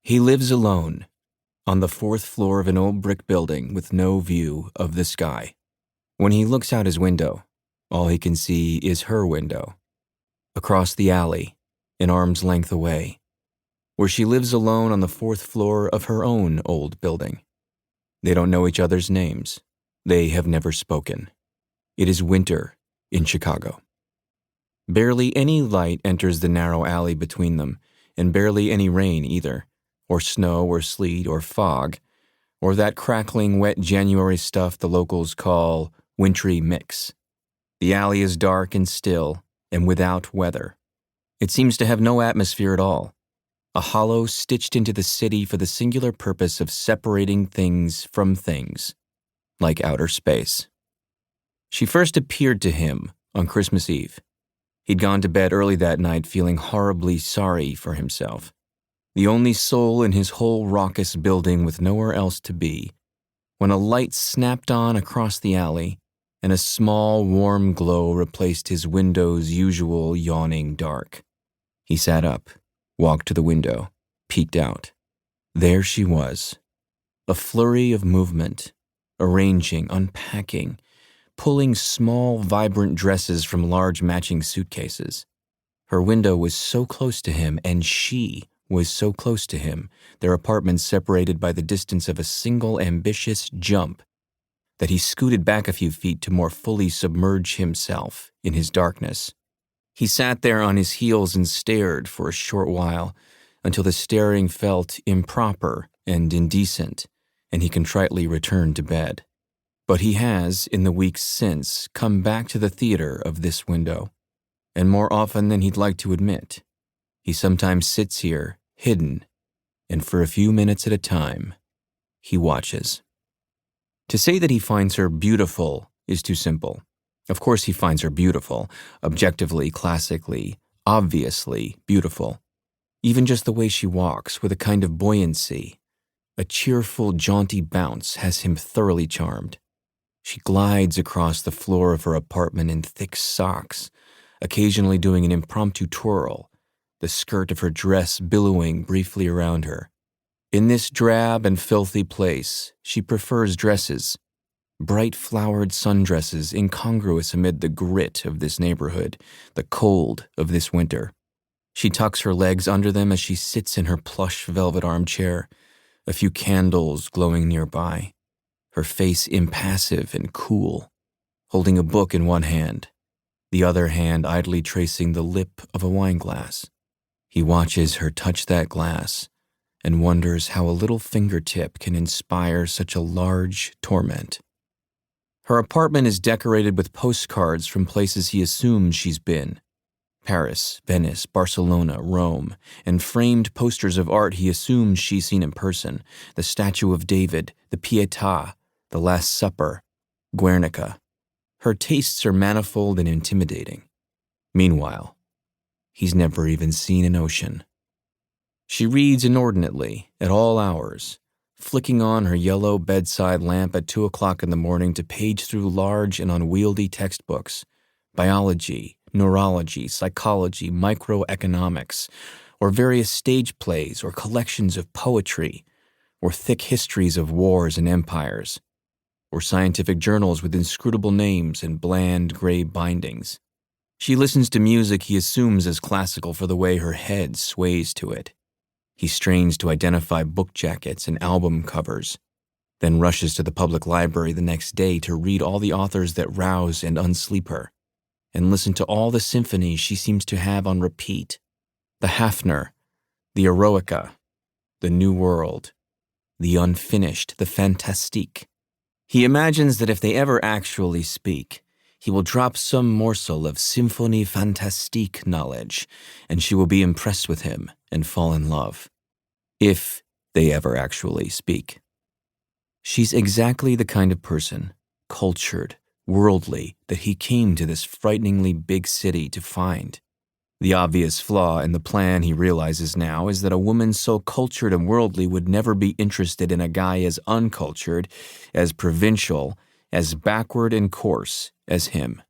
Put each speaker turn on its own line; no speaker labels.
He lives alone, on the fourth floor of an old brick building with no view of the sky. When he looks out his window, all he can see is her window, across the alley, an arm's length away, where she lives alone on the fourth floor of her own old building. They don't know each other's names. They have never spoken. It is winter in Chicago. Barely any light enters the narrow alley between them, and barely any rain either, or snow or sleet or fog, or that crackling wet January stuff the locals call wintry mix. The alley is dark and still, and without weather. It seems to have no atmosphere at all, a hollow stitched into the city for the singular purpose of separating things from things, like outer space. She first appeared to him on Christmas Eve. He'd gone to bed early that night feeling horribly sorry for himself. The only soul in his whole raucous building with nowhere else to be, when a light snapped on across the alley, and a small, warm glow replaced his window's usual yawning dark. He sat up, walked to the window, peeked out. There she was, a flurry of movement, arranging, unpacking, pulling small, vibrant dresses from large matching suitcases. Her window was so close to him, and she was so close to him, their apartments separated by the distance of a single ambitious jump, that he scooted back a few feet to more fully submerge himself in his darkness. He sat there on his heels and stared for a short while, until the staring felt improper and indecent, and he contritely returned to bed. But he has, in the weeks since, come back to the theater of this window, and more often than he'd like to admit. He sometimes sits here, hidden, and for a few minutes at a time, he watches. To say that he finds her beautiful is too simple. Of course he finds her beautiful, objectively, classically, obviously beautiful. Even just the way she walks, with a kind of buoyancy, a cheerful, jaunty bounce, has him thoroughly charmed. She glides across the floor of her apartment in thick socks, occasionally doing an impromptu twirl, the skirt of her dress billowing briefly around her. In this drab and filthy place, she prefers dresses, bright flowered sundresses incongruous amid the grit of this neighborhood, the cold of this winter. She tucks her legs under them as she sits in her plush velvet armchair, a few candles glowing nearby, her face impassive and cool, holding a book in one hand, the other hand idly tracing the lip of a wineglass. He watches her touch that glass and wonders how a little fingertip can inspire such a large torment. Her apartment is decorated with postcards from places he assumes she's been: Paris, Venice, Barcelona, Rome, and framed posters of art he assumes she's seen in person: the Statue of David, the Pietà, the Last Supper, Guernica. Her tastes are manifold and intimidating. Meanwhile, he's never even seen an ocean. She reads inordinately, at all hours, flicking on her yellow bedside lamp at 2 o'clock in the morning to page through large and unwieldy textbooks, biology, neurology, psychology, microeconomics, or various stage plays or collections of poetry, or thick histories of wars and empires, or scientific journals with inscrutable names and bland gray bindings. She listens to music he assumes as classical for the way her head sways to it. He strains to identify book jackets and album covers, then rushes to the public library the next day to read all the authors that rouse and unsleep her, and listen to all the symphonies she seems to have on repeat: the Hafner, the Eroica, the New World, the Unfinished, the Fantastique. He imagines that if they ever actually speak, he will drop some morsel of Symphonie Fantastique knowledge, and she will be impressed with him and fall in love. If they ever actually speak. She's exactly the kind of person, cultured, worldly, that he came to this frighteningly big city to find. The obvious flaw in the plan, he realizes now, is that a woman so cultured and worldly would never be interested in a guy as uncultured, as provincial, as backward and coarse as him.